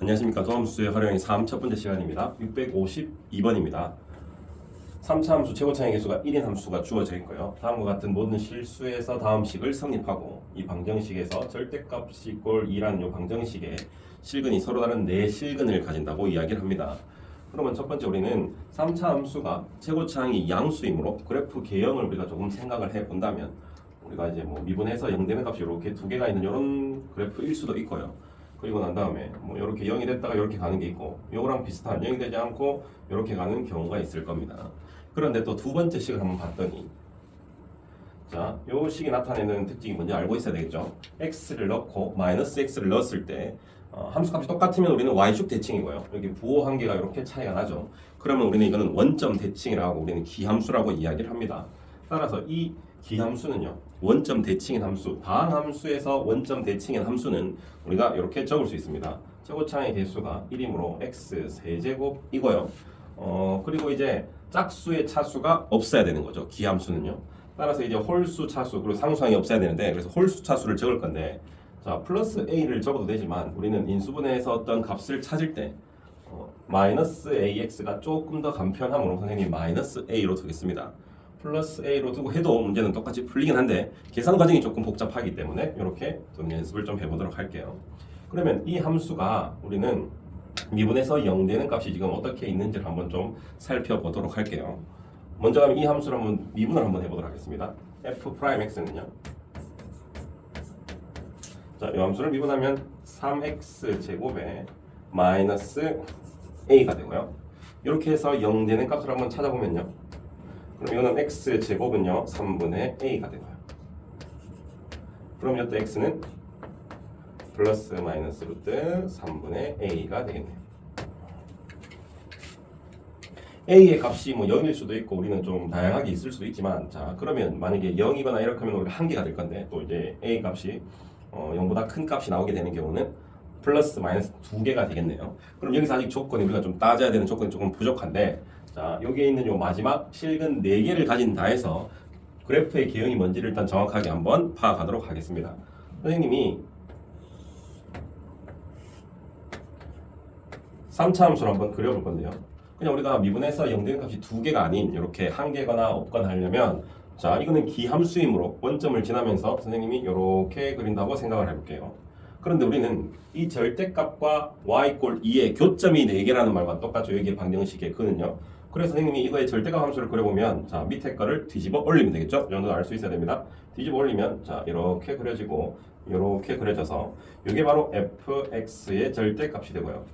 안녕하십니까. 도함수의 활용의 3 첫 번째 시간입니다. 652번입니다. 3차 함수 최고차의 개수가 1인 함수가 주어져 있고요. 다음과 같은 모든 실수에서 다음식을 성립하고 이 방정식에서 절대값이 이꼴 2라는 이 방정식에 실근이 서로 다른 4실근을 가진다고 이야기를 합니다. 그러면 첫 번째 우리는 3차 함수가 최고차항이 양수이므로 그래프 개형을 우리가 조금 생각을 해본다면 우리가 이제 뭐 미분해서 0되는 값이 이렇게 두 개가 있는 이런 그래프일 수도 있고요. 그리고 난 다음에 뭐 이렇게 0이 됐다가 이렇게 가는 게 있고 요거랑 비슷한 0이 되지 않고 이렇게 가는 경우가 있을 겁니다. 그런데 또 두 번째 식을 한번 봤더니 자, 요 식이 나타내는 특징이 뭔지 알고 있어야 되겠죠. x를 넣고 마이너스 x를 넣었을 때 함수값이 똑같으면 우리는 y축 대칭이고요. 여기 부호 한 개가 이렇게 차이가 나죠. 그러면 우리는 이거는 원점 대칭이라고 하고 우리는 기함수라고 이야기를 합니다. 따라서 이 기함수는요, 원점 대칭인 함수, 다항함수에서 원점 대칭인 함수는 우리가 이렇게 적을 수 있습니다. 최고차항의 개수가 1이므로 x 세제곱이고요. 그리고 이제 짝수의 차수가 없어야 되는 거죠. 기함수는요. 따라서 이제 홀수 차수 그리고 상수항이 없어야 되는데 그래서 홀수 차수를 적을 건데 자 플러스 a를 적어도 되지만 우리는 인수분해에서 어떤 값을 찾을 때 마이너스 ax가 조금 더 간편함으로 선생님이 마이너스 a로 두겠습니다. 플러스 a로 두고 해도 문제는 똑같이 풀리긴 한데 계산 과정이 조금 복잡하기 때문에 이렇게 좀 연습을 좀 해보도록 할게요. 그러면 이 함수가 우리는 미분해서 0 되는 값이 지금 어떻게 있는지를 한번 좀 살펴보도록 할게요. 먼저 그럼 이 함수를 한번 미분을 한번 해보도록 하겠습니다. f'x는요. 자, 이 함수를 미분하면 3x 제곱에 마이너스 a가 되고요. 이렇게 해서 0 되는 값을 한번 찾아보면요. 그럼 이거는 x 제곱은요 3분의 a가 되고요. 그럼 이때 x는 플러스 마이너스 루트 3분의 a가 되겠네요. a의 값이 뭐 0일 수도 있고 우리는 좀 다양하게 있을 수도 있지만 자 그러면 만약에 0이거나 이렇게 하면 우리가 한 개가 될 건데 또 이제 a 값이 0보다 큰 값이 나오게 되는 경우는 플러스 마이너스 두 개가 되겠네요. 그럼 여기서 아직 조건이 우리가 좀 따져야 되는 조건이 조금 부족한데 자 여기에 있는 요 마지막 실근 4개를 가진 다해서 그래프의 개형이 뭔지를 일단 정확하게 한번 파악하도록 하겠습니다. 선생님이 3차 함수를 한번 그려볼 건데요. 그냥 우리가 미분해서 0 되는 값이 두 개가 아닌 이렇게 한 개거나 없거나 하려면 자 이거는 기함수이므로 원점을 지나면서 선생님이 이렇게 그린다고 생각을 해볼게요. 그런데 우리는 이 절대값과 y=2의 교점이 4개라는 말과 똑같죠. 여기에 방정식의 그는요. 그래서 선생님이 이거의 절대값 함수를 그려보면 자 밑에 거를 뒤집어 올리면 되겠죠. 이 정도 알 수 있어야 됩니다. 뒤집어 올리면 자 이렇게 그려지고 이렇게 그려져서 이게 바로 fx의 절대값이 되고요.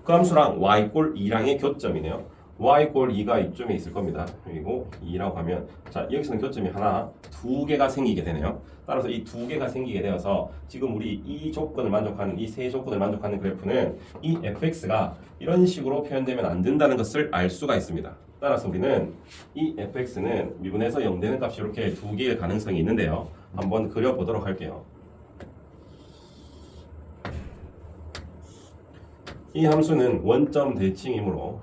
그 함수랑 y=2랑의 교점이네요. y=2가 이쯤에 있을 겁니다. 그리고 2라고 하면 자 여기서는 교점이 하나, 두 개가 생기게 되네요. 따라서 이 두 개가 생기게 되어서 지금 우리 이 조건을 만족하는 이 세 조건을 만족하는 그래프는 이 fx가 이런 식으로 표현되면 안 된다는 것을 알 수가 있습니다. 따라서 우리는 이 fx는 미분해서 0 되는 값이 이렇게 두 개의 가능성이 있는데요. 한번 그려보도록 할게요. 이 함수는 원점 대칭이므로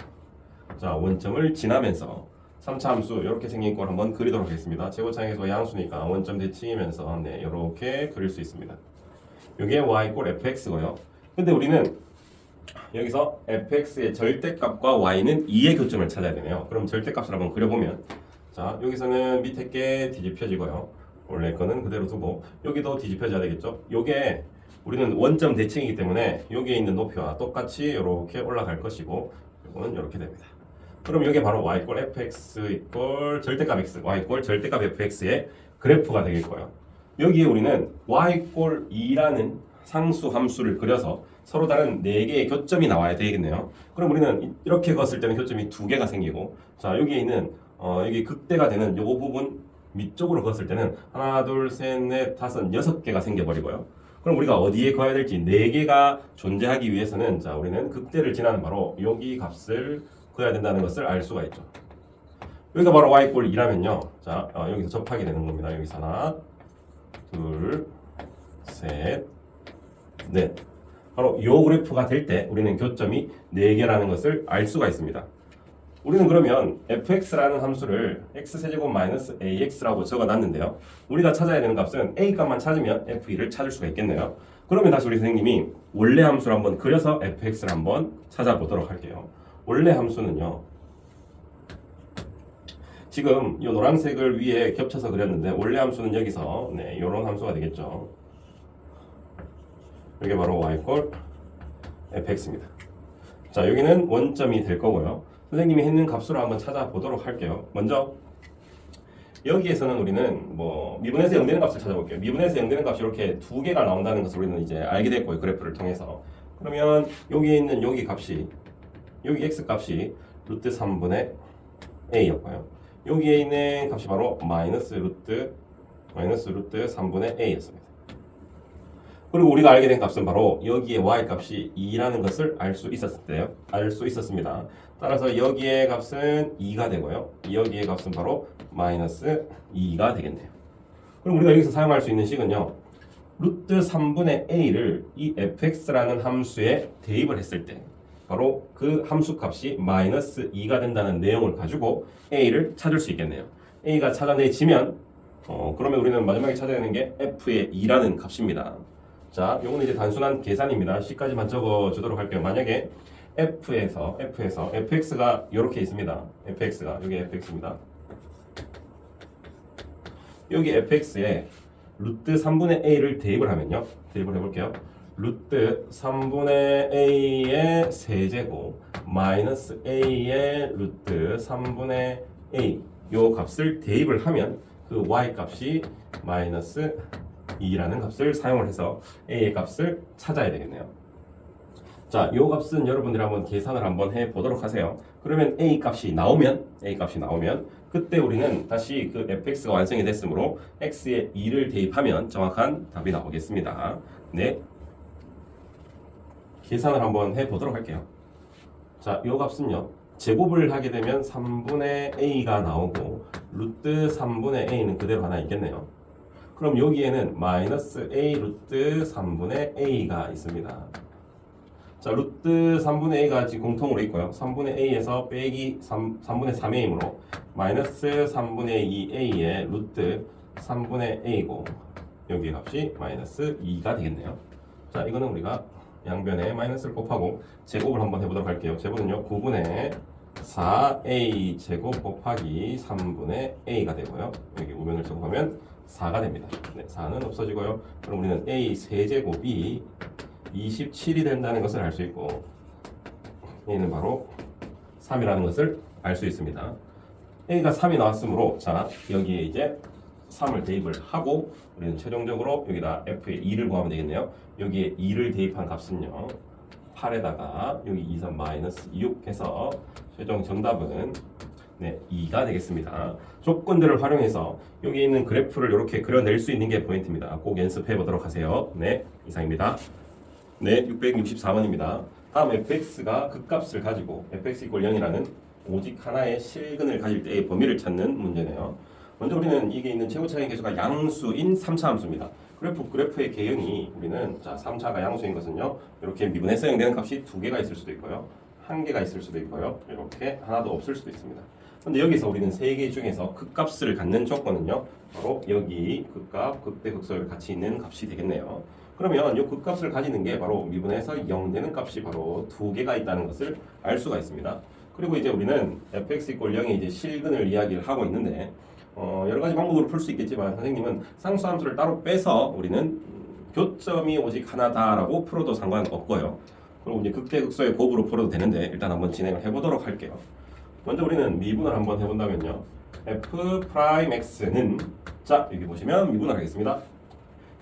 자 원점을 지나면서 3차 함수 이렇게 생긴 걸 한번 그리도록 하겠습니다. 최고차항에서 양수니까 원점 대칭이면서 네 이렇게 그릴 수 있습니다. 이게 y=fx고요. 근데 우리는 여기서 fx의 절대값과 y는 2의 교점을 찾아야 되네요. 그럼 절대값을 한번 그려보면 자 여기서는 밑에 게 뒤집혀지고요. 원래 거는 그대로 두고 여기도 뒤집혀져야 되겠죠. 요게 우리는 원점 대칭이기 때문에 여기에 있는 높이와 똑같이 이렇게 올라갈 것이고 이거는 이렇게 됩니다. 그럼 이게 바로 y=fx 절대값 x, y=절대값 fx의 그래프가 되겠고요. 여기에 우리는 y=2라는 상수 함수를 그려서 서로 다른 4개의 교점이 나와야 되겠네요. 그럼 우리는 이렇게 그었을 때는 교점이 2개가 생기고 자 여기에 있는 여기 극대가 되는 요 부분 밑쪽으로 그었을 때는 하나, 둘, 셋, 넷, 다섯, 6개가 생겨버리고요. 그럼 우리가 어디에 그어야 될지 4개가 존재하기 위해서는 자 우리는 극대를 지나는 바로 여기 값을 그어야 된다는 것을 알 수가 있죠. 여기가 바로 y=2라면요. 자 여기서 접하게 되는 겁니다. 여기서 하나, 둘, 셋, 넷. 바로 이 그래프가 될 때 우리는 교점이 4개라는 것을 알 수가 있습니다. 우리는 그러면 fx라는 함수를 x세제곱 마이너스 ax라고 적어놨는데요. 우리가 찾아야 되는 값은 a 값만 찾으면 f2를 찾을 수가 있겠네요. 그러면 다시 우리 선생님이 원래 함수를 한번 그려서 fx를 한번 찾아보도록 할게요. 원래 함수는요. 지금 이 노란색을 위에 겹쳐서 그렸는데 원래 함수는 여기서 이런 함수가 되겠죠. 이게 바로 y 꼴 fx입니다. 자, 여기는 원점이 될 거고요. 선생님이 했는 값으로 한번 찾아보도록 할게요. 먼저 여기에서는 우리는 미분에서 0 되는 값을 찾아볼게요. 미분에서 0 되는 값이 이렇게 두 개가 나온다는 것을 우리는 이제 알게 됐고요. 그래프를 통해서. 그러면 여기에 있는 여기 값이 여기 x 값이 루트 3분의 a였고요. 여기에 있는 값이 바로 마이너스 루트 3분의 a였습니다. 그리고 우리가 알게 된 값은 바로 여기에 y 값이 2라는 것을 알 수 있었습니다. 따라서 여기의 값은 2가 되고요. 여기의 값은 바로 마이너스 2가 되겠네요. 그럼 우리가 여기서 사용할 수 있는 식은요. 루트 3분의 a를 이 fx라는 함수에 대입을 했을 때 바로 그 함수 값이 마이너스 2가 된다는 내용을 가지고 a를 찾을 수 있겠네요. a가 찾아내지면 그러면 우리는 마지막에 찾아야 되는 게 f의 2라는 값입니다. 자, 요거는 이제 단순한 계산입니다. C까지만 적어 주도록 할게요. 만약에 f에서 fx가 이렇게 있습니다. fx가 여기 fx입니다. 여기 fx에 루트 3분의 a를 대입을 하면요. 대입을 해볼게요. 루트 3분의 a의 세제곱 마이너스 a의 루트 3분의 a 요 값을 대입을 하면 그 y 값이 마이너스 2라는 값을 사용을 해서 a의 값을 찾아야 되겠네요. 자, 요 값은 여러분들이 한번 계산을 한번 해 보도록 하세요. 그러면 a 값이 나오면 그때 우리는 다시 그 fx가 완성이 됐으므로 x에 2를 대입하면 정확한 답이 나오겠습니다. 네. 계산을 한번 해 보도록 할게요. 자, 요 값은요. 제곱을 하게 되면 3분의 a가 나오고 루트 3분의 a는 그대로 하나 있겠네요. 그럼 여기에는 마이너스 a 루트 3분의 a가 있습니다. 자, 루트 3분의 a가 지금 공통으로 있고요. 3분의 a에서 빼기 3분의 3a이므로 마이너스 3분의 2a의 루트 3분의 a고 여기 값이 마이너스 2가 되겠네요. 자, 이거는 우리가 양변에 마이너스를 곱하고 제곱을 한번 해보도록 할게요. 제곱은요 9분의 4a 제곱 곱하기 3분의 a가 되고요. 여기 우변을 제곱하면 4가 됩니다. 네, 4는 없어지고요. 그럼 우리는 a 세제곱이 27이 된다는 것을 알 수 있고 a는 바로 3이라는 것을 알 수 있습니다. a가 3이 나왔으므로 자, 여기에 이제 3을 대입을 하고 우리는 최종적으로 여기다 f의 2를 구하면 되겠네요. 여기에 2를 대입한 값은요 8에다가 여기 2, 3 마이너스 6 해서 최종 정답은 2가 되겠습니다. 조건들을 활용해서 여기 있는 그래프를 이렇게 그려낼 수 있는 게 포인트입니다. 꼭 연습해 보도록 하세요. 네, 이상입니다. 네, 664번입니다. 다음 fx가 극값을 가지고 fx = 0이라는 오직 하나의 실근을 가질 때의 범위를 찾는 문제네요. 먼저 우리는 이게 있는 최고차의 계수가 양수인 3차 함수입니다. 그래프의 개형이 우리는 자 3차가 양수인 것은요. 이렇게 미분해서 0 되는 값이 2개가 있을 수도 있고요. 1개가 있을 수도 있고요. 이렇게 하나도 없을 수도 있습니다. 근데 여기서 우리는 3개 중에서 극값을 갖는 조건은요. 바로 여기 극값, 극대, 극소를 같이 있는 값이 되겠네요. 그러면 이 극값을 가지는 게 바로 미분해서 0 되는 값이 바로 2개가 있다는 것을 알 수가 있습니다. 그리고 이제 우리는 fx = 0의 이제 실근을 이야기를 하고 있는데 여러 가지 방법으로 풀 수 있겠지만 선생님은 상수함수를 따로 빼서 우리는 교점이 오직 하나다라고 풀어도 상관없고요. 그리고 이제 극대 극소의 곱으로 풀어도 되는데 일단 한번 진행을 해보도록 할게요. 먼저 우리는 미분을 한번 해본다면요. f'x는 자 여기 보시면 미분을 하겠습니다.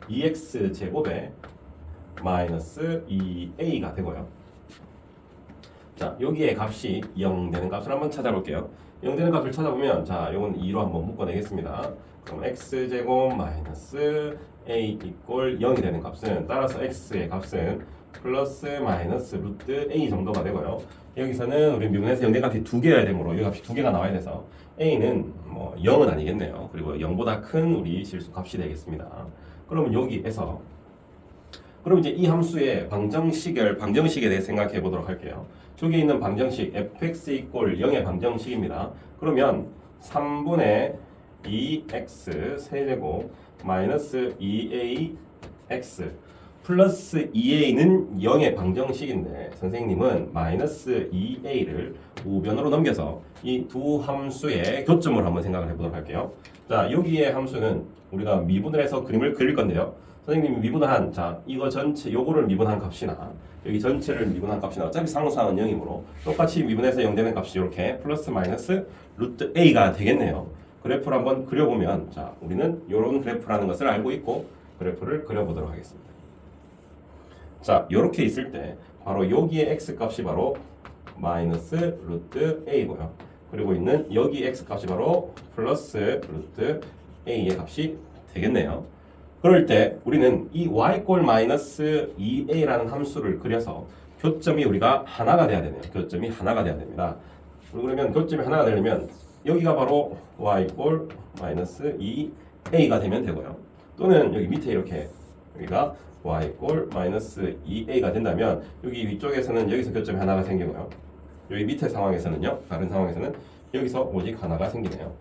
2x 제곱에 마이너스 2a가 되고요. 자 여기에 값이 0 되는 값을 한번 찾아볼게요. 0 되는 값을 찾아보면 자 이건 2로 한번 묶어내겠습니다. 그럼 x제곱 마이너스 a = 0이 되는 값은 따라서 x의 값은 플러스 마이너스 루트 a 정도가 되고요. 여기서는 우리 미분해서 0 되는 값이 2개여야 되므로 이 값이 2개가 나와야 돼서 a는 0은 아니겠네요. 그리고 0보다 큰 우리 실수 값이 되겠습니다. 그러면 여기에서 그럼 이제 이 함수의 방정식에 대해 생각해 보도록 할게요. 저기 있는 방정식 fx = 0의 방정식입니다. 그러면 3분의 2x 세제곱 마이너스 2ax 플러스 2a는 0의 방정식인데 선생님은 마이너스 2a를 우변으로 넘겨서 이 두 함수의 교점을 한번 생각을 해보도록 할게요. 자, 여기의 함수는 우리가 미분을 해서 그림을 그릴 건데요. 선생님이 미분을 한, 자, 이거 전체, 요거를 미분한 값이나 여기 전체를 미분한 값이나 어차피 상수항은 0이므로 똑같이 미분해서 0 되는 값이 이렇게 플러스 마이너스 루트 a가 되겠네요. 그래프를 한번 그려보면, 자, 우리는 이런 그래프라는 것을 알고 있고 그래프를 그려보도록 하겠습니다. 자, 이렇게 있을 때 바로 여기에 x 값이 바로 마이너스 루트 a고요. 그리고 있는 여기 x 값이 바로 플러스 루트 a의 값이 되겠네요. 그럴 때 우리는 이 y꼴 마이너스 2a라는 함수를 그려서 교점이 우리가 하나가 돼야 되네요. 교점이 하나가 돼야 됩니다. 그러면 교점이 하나가 되려면 여기가 바로 y꼴 마이너스 2a가 되면 되고요. 또는 여기 밑에 이렇게 여기가 y꼴 마이너스 2a가 된다면 여기 위쪽에서는 여기서 교점이 하나가 생기고요. 여기 밑에 상황에서는요, 다른 상황에서는 여기서 오직 하나가 생기네요.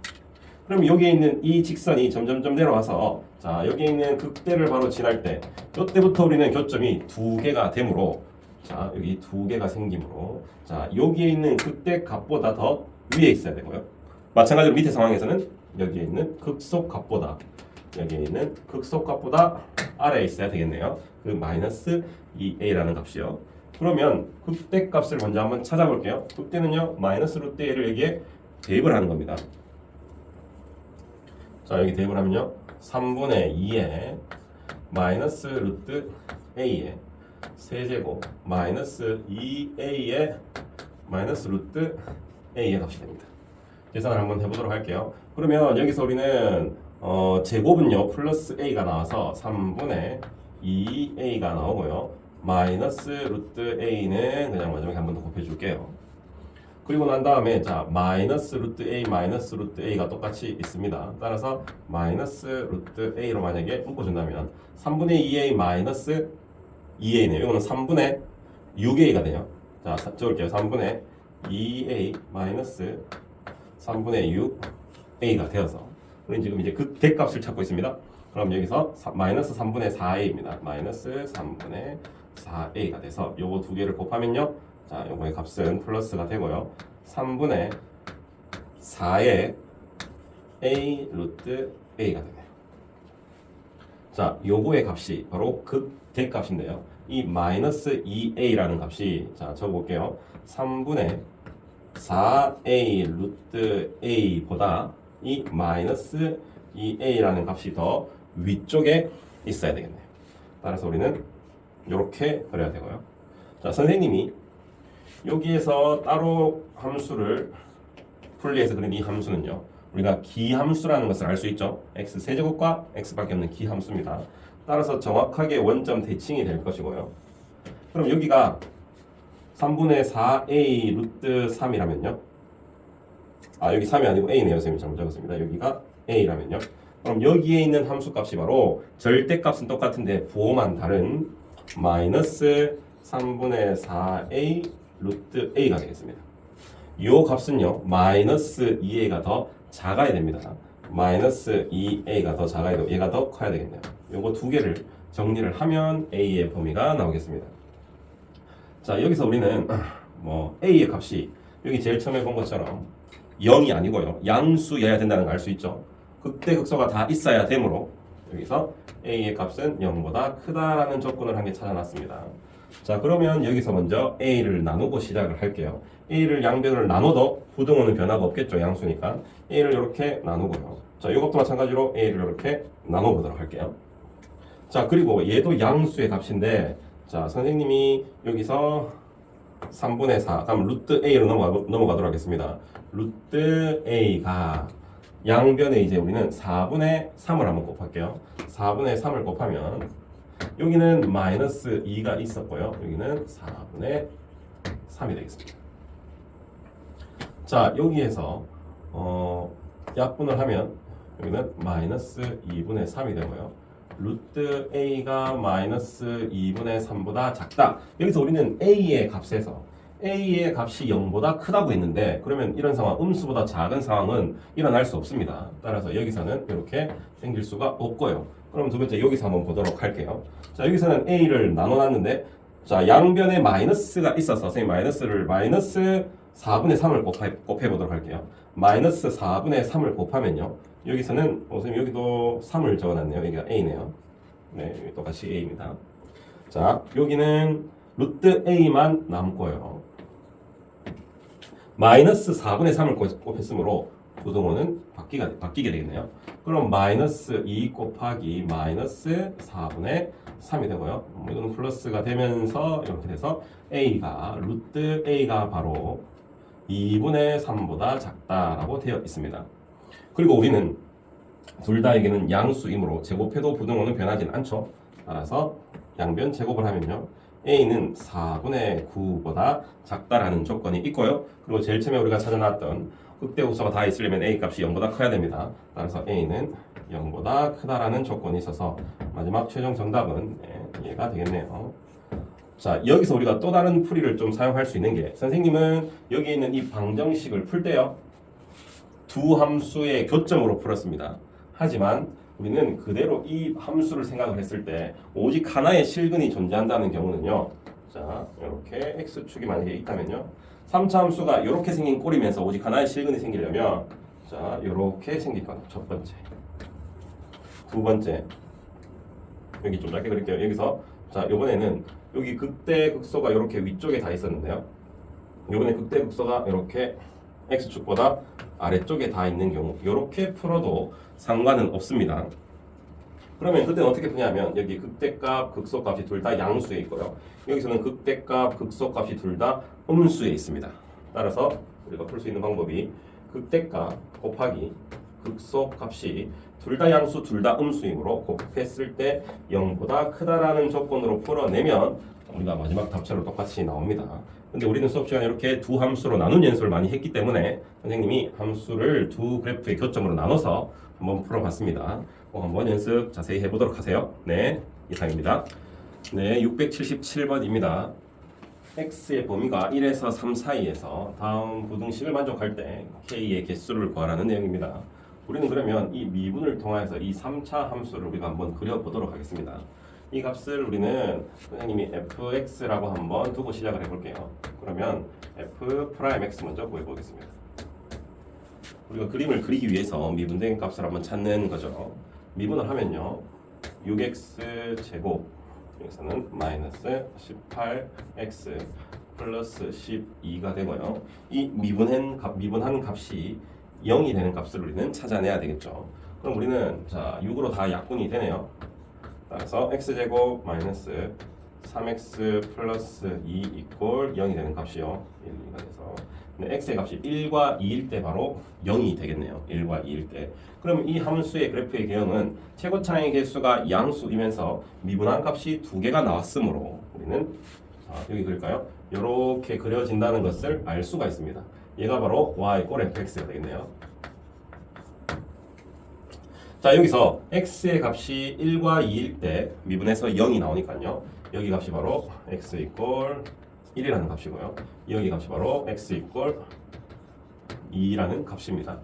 그럼 여기에 있는 이 직선이 점점점 내려와서, 자, 여기에 있는 극대를 바로 지날 때 이때부터 우리는 교점이 두 개가 되므로, 자, 여기 두 개가 생기므로, 자, 여기에 있는 극대 값보다 더 위에 있어야 되고요. 마찬가지로 밑에 상황에서는 여기에 있는 극소 값보다, 여기에 있는 극소 값보다 아래에 있어야 되겠네요. 그 마이너스 2a라는 값이요. 그러면 극대 값을 먼저 한번 찾아볼게요. 극대는요, 마이너스 루트 a를 여기에 대입을 하는 겁니다. 자, 여기 대입을 하면요, 3분의 2에 마이너스 루트 a의 세제곱 마이너스 2a의 마이너스 루트 a의 값이 됩니다. 계산을 한번 해보도록 할게요. 그러면 여기서 우리는 제곱은요, 플러스 a가 나와서 3분의 2a가 나오고요. 마이너스 루트 a는 그냥 마지막에 한 번 더 곱해줄게요. 그리고 난 다음에, 자, 마이너스 루트 a 마이너스 루트 a가 똑같이 있습니다. 따라서 마이너스 루트 a로 만약에 묶어준다면 3분의 2a 마이너스 2a네요. 이거는 3분의 6a가 돼요. 자, 적을게요. 3분의 2a 마이너스 3분의 6a가 되어서 우리는 지금 이제 극대값을 찾고 있습니다. 그럼 여기서 마이너스 3분의 4a입니다. 마이너스 3분의 4a가 돼서 요거 두 개를 곱하면요, 자, 요거의 값은 플러스가 되고요. 3분의 4의 a 루트 a가 되네요. 자, 요거의 값이 바로 극대값인데요. 이 마이너스 2a라는 값이, 자, 적어볼게요. 3분의 4a 루트 a보다 이 마이너스 2a라는 값이 더 위쪽에 있어야 되겠네요. 따라서 우리는 이렇게 그려야 되고요. 자, 선생님이 여기에서 따로 함수를 분리해서 그린 이 함수는요, 우리가 기함수라는 것을 알 수 있죠. x 세제곱과 x밖에 없는 기함수입니다. 따라서 정확하게 원점 대칭이 될 것이고요. 그럼 여기가 3분의 4a 루트 3이라면요, 아, 여기 3이 아니고 a네요. 선생님이 잘못 적었습니다. 여기가 a라면요, 그럼 여기에 있는 함수 값이 바로 절대값은 똑같은데 부호만 다른 마이너스 3분의 4a 루트 a가 되겠습니다. 이 값은요, 마이너스 2a가 더 작아야 됩니다. 마이너스 2a가 더 작아야 되고 얘가 더 커야 되겠네요. 요거 두 개를 정리를 하면 a의 범위가 나오겠습니다. 자, 여기서 우리는 a의 값이 여기 제일 처음에 본 것처럼 0이 아니고요, 양수여야 된다는 걸 알 수 있죠. 극대 극소가 다 있어야 되므로 여기서 a의 값은 0보다 크다라는 조건을 한 개 찾아놨습니다. 자, 그러면 여기서 먼저 a를 나누고 시작을 할게요. a를 양변을 나눠도 부등호는 변화가 없겠죠. 양수니까 a를 이렇게 나누고요. 자, 이것도 마찬가지로 a를 이렇게 나눠보도록 할게요. 자, 그리고 얘도 양수의 값인데, 자, 선생님이 여기서 3분의 4, 다음 루트 a로 넘어가도록 하겠습니다. 루트 a가 양변에 이제 우리는 4분의 3을 한번 곱할게요. 4분의 3을 곱하면 여기는 마이너스 2가 있었고요. 여기는 4분의 3이 되겠습니다. 자, 여기에서 약분을 하면 여기는 마이너스 2분의 3이 되고요. 루트 a가 마이너스 2분의 3보다 작다. 여기서 우리는 a의 값에서 a의 값이 0보다 크다고 했는데 그러면 이런 상황, 음수보다 작은 상황은 일어날 수 없습니다. 따라서 여기서는 이렇게 생길 수가 없고요. 그럼 두 번째 여기서 한번 보도록 할게요. 자, 여기서는 a를 나눠놨는데 자, 양변에 마이너스가 있어서 선생님 마이너스를 마이너스 4분의 3을 곱해보도록 할게요. 마이너스 4분의 3을 곱하면요. 여기서는 선생님 여기도 3을 적어놨네요. 여기가 a네요. 네, 여기 똑같이 a입니다. 자, 여기는 루트 a만 남고요. 마이너스 4분의 3을 곱했으므로 부동호는 바뀌게 되겠네요. 그럼 마이너스 2 곱하기 마이너스 4분의 3이 되고요. 이거는 플러스가 되면서 이렇게 돼서 a가 루트 a가 바로 2분의 3보다 작다라고 되어 있습니다. 그리고 우리는 둘 다에게는 양수이므로 제곱해도 부등호는 변하진 않죠. 따라서 양변 제곱을 하면요. a는 4분의 9보다 작다라는 조건이 있고요. 그리고 제일 처음에 우리가 찾아놨던 극대극소가 다 있으려면 a 값이 0보다 커야 됩니다. 따라서 a는 0보다 크다라는 조건이 있어서 마지막 최종 정답은 얘가 되겠네요. 자, 여기서 우리가 또 다른 풀이를 좀 사용할 수 있는 게 선생님은 여기 있는 이 방정식을 풀 때요. 두 함수의 교점으로 풀었습니다. 하지만 우리는 그대로 이 함수를 생각을 했을 때 오직 하나의 실근이 존재한다는 경우는요. 자, 이렇게 x축이 만약에 있다면요. 3차 함수가 이렇게 생긴 꼴이면서 오직 하나의 실근이 생기려면 자, 이렇게 생길 거예요. 첫 번째. 두 번째. 여기 좀 짧게 그릴게요. 여기서 자, 이번에는 여기 극대 극소가 이렇게 위쪽에 다 있었는데요. 이번에 극대 극소가 이렇게 x축보다 아래쪽에 다 있는 경우 이렇게 풀어도 상관은 없습니다. 그러면 그때는 어떻게 푸냐면 여기 극대값, 극소값이 둘 다 양수에 있고요. 여기서는 극대값, 극소값이 둘 다 음수에 있습니다. 따라서 우리가 풀 수 있는 방법이 극대값 곱하기 극소값이 둘 다 양수, 둘 다 음수이므로 곱했을 때 0보다 크다라는 조건으로 풀어내면 우리가 마지막 답처럼 똑같이 나옵니다. 근데 우리는 수업 시간에 이렇게 두 함수로 나눈 연습을 많이 했기 때문에 선생님이 함수를 두 그래프의 교점으로 나눠서 한번 풀어봤습니다. 한번 연습 자세히 해보도록 하세요. 네, 이상입니다. 네, 677번입니다. x의 범위가 1에서 3 사이에서 다음 부등식을 만족할 때 k의 개수를 구하라는 내용입니다. 우리는 그러면 이 미분을 통해서 이 3차 함수를 우리가 한번 그려보도록 하겠습니다. 이 값을 우리는 선생님이 fx라고 한번 두고 시작을 해볼게요. 그러면 f'x 먼저 구해보겠습니다. 우리가 그림을 그리기 위해서 미분된 값을 한번 찾는 거죠. 미분을 하면요. 6x 제곱 여기서는 마이너스 18x 플러스 12가 되고요. 이 미분한 값이 0이 되는 값을 우리는 찾아내야 되겠죠. 그럼 우리는 자 6으로 다 약분이 되네요. 따라서 x제곱 마이너스 3x 플러스 2 이꼴 0이 되는 값이요. 1, 2가 돼서 네, x의 값이 1과 2일 때 바로 0이 되겠네요. 1과 2일 때. 그럼 이 함수의 그래프의 개형은 최고차의 개수가 양수이면서 미분한 값이 두 개가 나왔으므로 우리는 여기 그릴까요? 이렇게 그려진다는 것을 알 수가 있습니다. 얘가 바로 y 꼴 fx가 되겠네요. 자, 여기서 x의 값이 1과 2일 때 미분해서 0이 나오니까요. 여기 값이 바로 x 이꼴 1이라는 값이고요. 여기 값이 바로 x 이꼴 2라는 값입니다.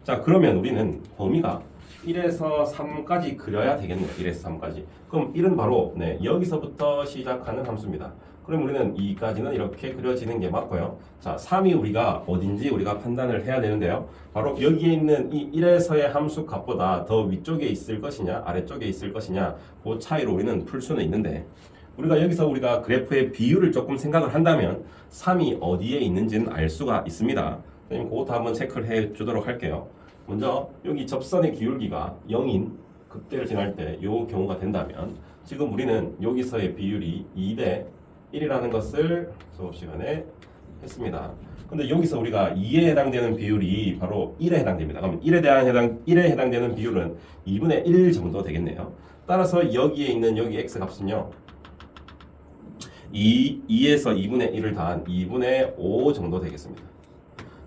자, 그러면 우리는 범위가 1에서 3까지 그려야 되겠네요. 1에서 3까지. 그럼 1은 바로 여기서부터 시작하는 함수입니다. 그럼 우리는 2까지는 이렇게 그려지는 게 맞고요. 자, 3이 우리가 어딘지 우리가 판단을 해야 되는데요. 바로 여기에 있는 이 1에서의 함수 값보다 더 위쪽에 있을 것이냐 아래쪽에 있을 것이냐 그 차이로 우리는 풀 수는 있는데 우리가 여기서 우리가 그래프의 비율을 조금 생각을 한다면 3이 어디에 있는지는 알 수가 있습니다. 선생님 그것도 한번 체크를 해 주도록 할게요. 먼저 여기 접선의 기울기가 0인 극대를 지날 때 이 경우가 된다면 지금 우리는 여기서의 비율이 2대 1이라는 것을 수업 시간에 했습니다. 근데 여기서 우리가 2에 해당되는 비율이 바로 1에 해당됩니다. 그럼 1에 해당되는 비율은 2분의 1 정도 되겠네요. 따라서 여기에 있는 여기 x 값은요. 2에서 2분의 1을 더한 2분의 5 정도 되겠습니다.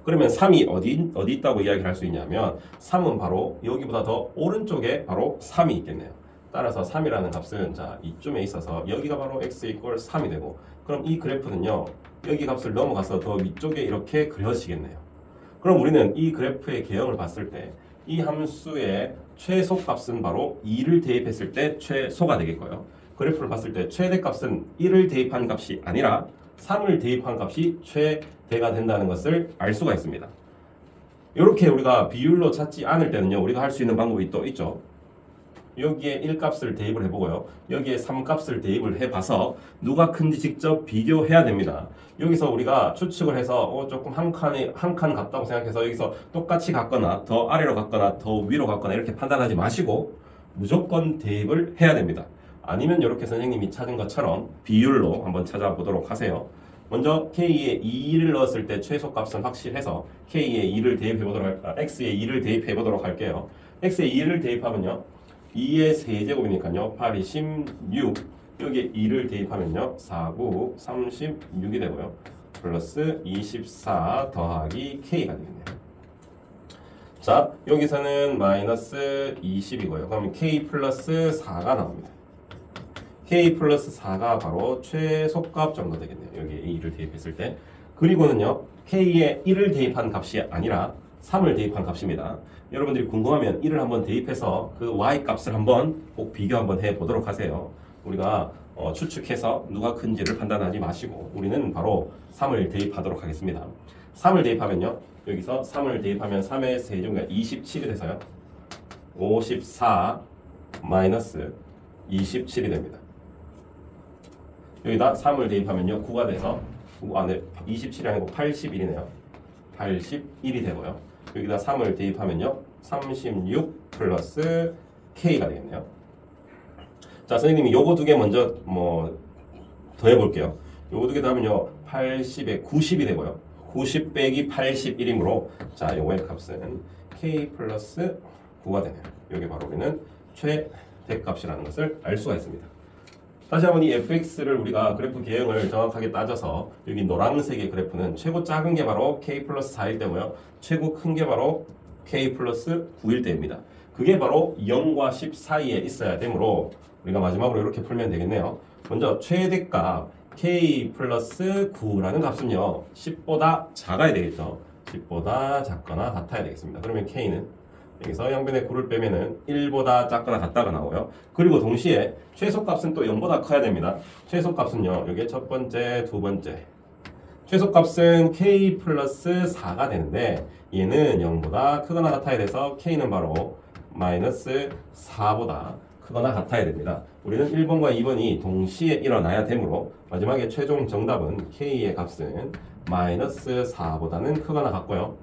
그러면 3이 어디 있다고 이야기를 할 수 있냐면 3은 바로 여기보다 더 오른쪽에 바로 3이 있겠네요. 따라서 3이라는 값은 자 이쯤에 있어서 여기가 바로 x 이퀄 3이 되고, 그럼 이 그래프는요 여기 값을 넘어가서 더 위쪽에 이렇게 그려지겠네요. 그럼 우리는 이 그래프의 개형을 봤을 때 이 함수의 최소값은 바로 2를 대입했을 때 최소가 되겠고요. 그래프를 봤을 때 최대값은 1을 대입한 값이 아니라 3을 대입한 값이 최대가 된다는 것을 알 수가 있습니다. 이렇게 우리가 비율로 찾지 않을 때는요 우리가 할 수 있는 방법이 또 있죠. 여기에 1값을 대입을 해보고요, 여기에 3값을 대입을 해봐서 누가 큰지 직접 비교해야 됩니다. 여기서 우리가 추측을 해서 조금 한 칸 같다고 생각해서 여기서 똑같이 갔거나 더 아래로 갔거나 더 위로 갔거나 이렇게 판단하지 마시고 무조건 대입을 해야 됩니다. 아니면 이렇게 선생님이 찾은 것처럼 비율로 한번 찾아보도록 하세요. 먼저 K에 2를 넣었을 때 최소값은 확실해서 K에 2를 대입해보도록 X에 2를 대입해보도록 할게요. X에 2를 대입하면요 2의 세제곱이니까요 8, 26, 여기에 2를 대입하면요 4, 9, 36이 되고요 플러스 24 더하기 K가 되겠네요. 자 여기서는 마이너스 20이고요 그러면 K 플러스 4가 나옵니다. K 플러스 4가 바로 최소값 정도 되겠네요. 여기에 2를 대입했을 때. 그리고는요 K에 1을 대입한 값이 아니라 3을 대입한 값입니다. 여러분들이 궁금하면 1을 한번 대입해서 그 y 값을 한번 꼭 비교 한번 해보도록 하세요. 우리가 추측해서 누가 큰지를 판단하지 마시고 우리는 바로 3을 대입하도록 하겠습니다. 3을 대입하면요 여기서 3을 대입하면 3의 세제곱이 27이 돼서요 54 마이너스 27이 됩니다. 여기다 3을 대입하면요 9가 돼서 27이 아니고 81이네요 81이 되고요 여기다 3을 대입하면요 36 플러스 K가 되겠네요. 자 선생님이 요거 두 개 먼저 더 해볼게요. 요거 두 개 더하면요 80에 90이 되고요 90 빼기 81이므로 자 요거의 값은 K 플러스 9가 되네요. 요게 바로 우리는 최대값이라는 것을 알 수가 있습니다. 다시 한번 이 fx를 우리가 그래프 개형을 정확하게 따져서 여기 노란색의 그래프는 최고 작은 게 바로 k 플러스 4일 때고요 최고 큰 게 바로 k 플러스 9일 때입니다. 그게 바로 0과 10 사이에 있어야 되므로 우리가 마지막으로 이렇게 풀면 되겠네요. 먼저 최대값 k 플러스 9라는 값은요 10보다 작아야 되겠죠. 10보다 작거나 같아야 되겠습니다. 그러면 k는 여기서 양변에 9를 빼면은 1보다 작거나 같다가 나오고요. 그리고 동시에 최소값은 또 0보다 커야 됩니다. 최소값은요. 이게 첫 번째, 두 번째. 최소값은 k 플러스 4가 되는데 얘는 0보다 크거나 같아야 돼서 k는 바로 마이너스 4보다 크거나 같아야 됩니다. 우리는 1번과 2번이 동시에 일어나야 되므로 마지막에 최종 정답은 k의 값은 마이너스 4보다는 크거나 같고요.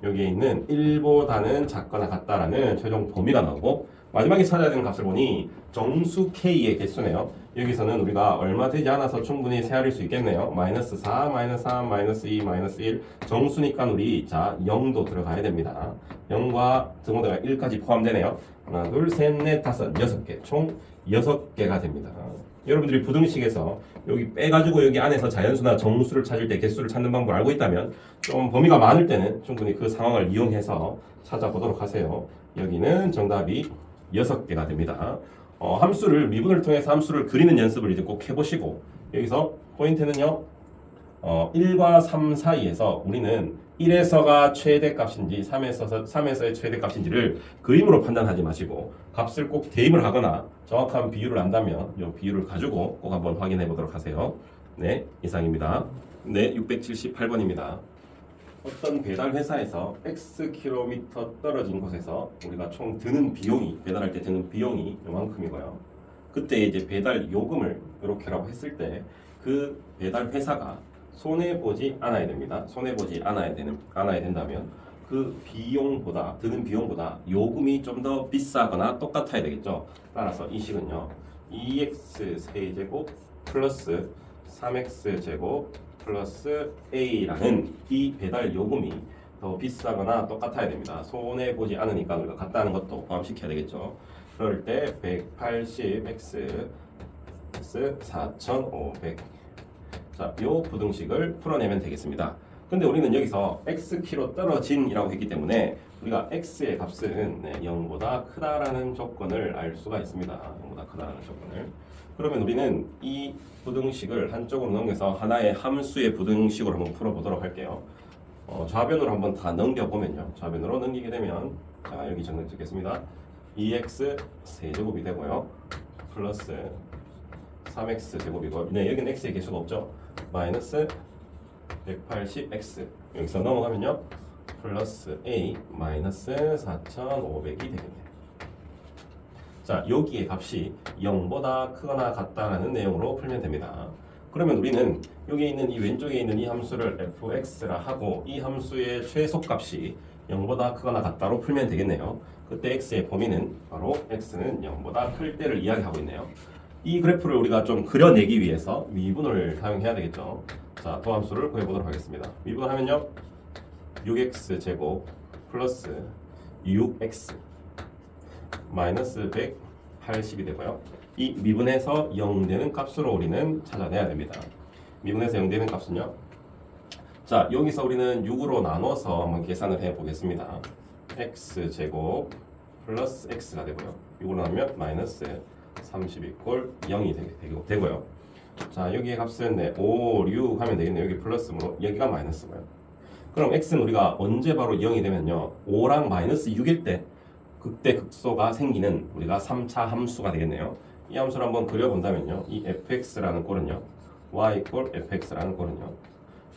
여기에 있는 1보다는 작거나 같다라는 최종 범위가 나오고 마지막에 찾아야 되는 값을 보니 정수 K의 개수네요. 여기서는 우리가 얼마 되지 않아서 충분히 세알일 수 있겠네요. 마이너스 4, 마이너스 3, 마이너스 2, 마이너스 1 정수니까 우리 자 0도 들어가야 됩니다. 0과 등호대가 1까지 포함되네요. 하나, 둘, 셋, 넷, 다섯, 6개 총 6개가 됩니다. 여러분들이 부등식에서 여기 빼가지고 여기 안에서 자연수나 정수를 찾을 때 개수를 찾는 방법을 알고 있다면 좀 범위가 많을 때는 충분히 그 상황을 이용해서 찾아보도록 하세요. 여기는 정답이 6개가 됩니다. 함수를 미분을 통해서 함수를 그리는 연습을 이제 꼭 해보시고 여기서 포인트는요 1과 3 사이에서 우리는 1에서가 최대값인지 3에서의 최대값인지를 그림으로 판단하지 마시고 값을 꼭 대입을 하거나 정확한 비율을 안다면 이 비율을 가지고 꼭 한번 확인해 보도록 하세요. 네, 이상입니다. 네, 678번입니다. 어떤 배달 회사에서 X 킬로미터 떨어진 곳에서 우리가 총 드는 비용이 배달할 때 드는 비용이 이만큼이고요. 그때 이제 배달 요금을 이렇게라고 했을 때 그 배달 회사가 손해 보지 않아야 됩니다. 손해 보지 않아야 된다면 그 비용보다 드는 비용보다 요금이 좀 더 비싸거나 똑같아야 되겠죠. 따라서 이 식은요 2x 세제곱 플러스 3x 제곱 플러스 a라는 이 배달 요금이 더 비싸거나 똑같아야 됩니다. 손해 보지 않으니까 우리가 같다는 것도 포함시켜야 되겠죠. 그럴 때 180x 4,500 자, 요 부등식을 풀어내면 되겠습니다. 근데 우리는 여기서 x키로 떨어진이라고 했기 때문에 우리가 x의 값은 0보다 크다라는 조건을 알 수가 있습니다. 0보다 크다라는 조건을. 그러면 우리는 이 부등식을 한쪽으로 넘겨서 하나의 함수의 부등식으로 한번 풀어보도록 할게요. 좌변으로 한번 다 넘겨보면요. 좌변으로 넘기게 되면 자 여기 정리 찍겠습니다. 2x 세제곱이 되고요. 플러스 3x 제곱이고 네, 여기는 x의 개수가 없죠. 마이너스 180x 여기서 넘어가면요. 플러스 a 마이너스 4500이 되겠네요. 자 여기의 값이 0보다 크거나 같다라는 내용으로 풀면 됩니다. 그러면 우리는 여기 있는 이 왼쪽에 있는 이 함수를 fx라 하고 이 함수의 최소값이 0보다 크거나 같다로 풀면 되겠네요. 그때 x의 범위는 바로 x는 0보다 클 때를 이야기하고 있네요. 이 그래프를 우리가 좀 그려내기 위해서 미분을 사용해야 되겠죠. 자, 도함수를 구해보도록 하겠습니다. 미분을 하면요. 6x 제곱 플러스 6x 마이너스 180이 되고요. 이 미분해서 0 되는 값으로 우리는 찾아내야 됩니다. 미분해서 0 되는 값은요. 자, 여기서 우리는 6으로 나눠서 한번 계산을 해보겠습니다. x 제곱 플러스 x가 되고요. 6으로 나누면 마이너스 30 이꼴 0이 되고요. 자, 여기의 값은 5, 6 하면 되겠네요. 여기 플러스므로 여기가 마이너스고요. 그럼 x는 우리가 언제 바로 0이 되면요. 5랑 마이너스 6일 때 극대 극소가 생기는 우리가 3차 함수가 되겠네요. 이 함수를 한번 그려본다면요. 이 fx라는 꼴은요. y 이꼴 fx라는 꼴은요.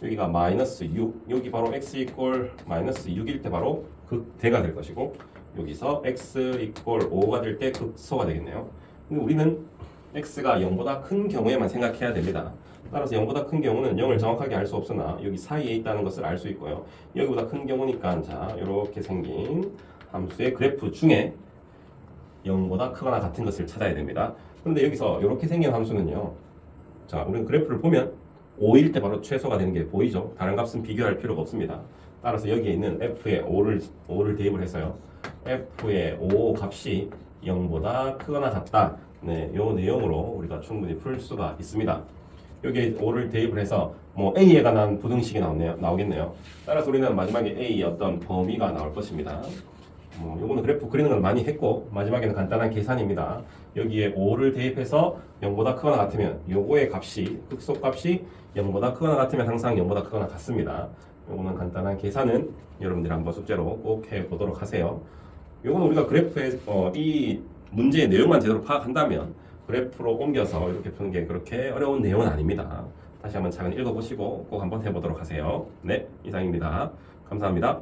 여기가 마이너스 6, 여기 바로 x 이꼴 마이너스 6일 때 바로 극대가 될 것이고 여기서 x 이꼴 5가 될 때 극소가 되겠네요. 근데 우리는 x가 0보다 큰 경우에만 생각해야 됩니다. 따라서 0보다 큰 경우는 0을 정확하게 알 수 없으나 여기 사이에 있다는 것을 알 수 있고요. 여기보다 큰 경우니까 자 이렇게 생긴 함수의 그래프 중에 0보다 크거나 같은 것을 찾아야 됩니다. 그런데 여기서 이렇게 생긴 함수는요. 자 우리는 그래프를 보면 5일 때 바로 최소가 되는 게 보이죠. 다른 값은 비교할 필요가 없습니다. 따라서 여기에 있는 f의 5를 대입을 해서요. f의 5 값이 0보다 크거나 같다. 네, 요 내용으로 우리가 충분히 풀 수가 있습니다. 여기에 5를 대입을 해서 뭐 A에 관한 부등식이 나오겠네요. 따라서 우리는 마지막에 A의 어떤 범위가 나올 것입니다. 요거는 그래프 그리는 걸 많이 했고 마지막에는 간단한 계산입니다. 여기에 5를 대입해서 0보다 크거나 같으면 요거의 값이 극소값이 0보다 크거나 같으면 항상 0보다 크거나 같습니다. 요거는 간단한 계산은 여러분들이 한번 숙제로 꼭 해보도록 하세요. 요거는 우리가 그래프에 이 문제의 내용만 제대로 파악한다면 그래프로 옮겨서 이렇게 푸는 게 그렇게 어려운 내용은 아닙니다. 다시 한번 잘 읽어보시고 꼭 한번 해보도록 하세요. 네, 이상입니다. 감사합니다.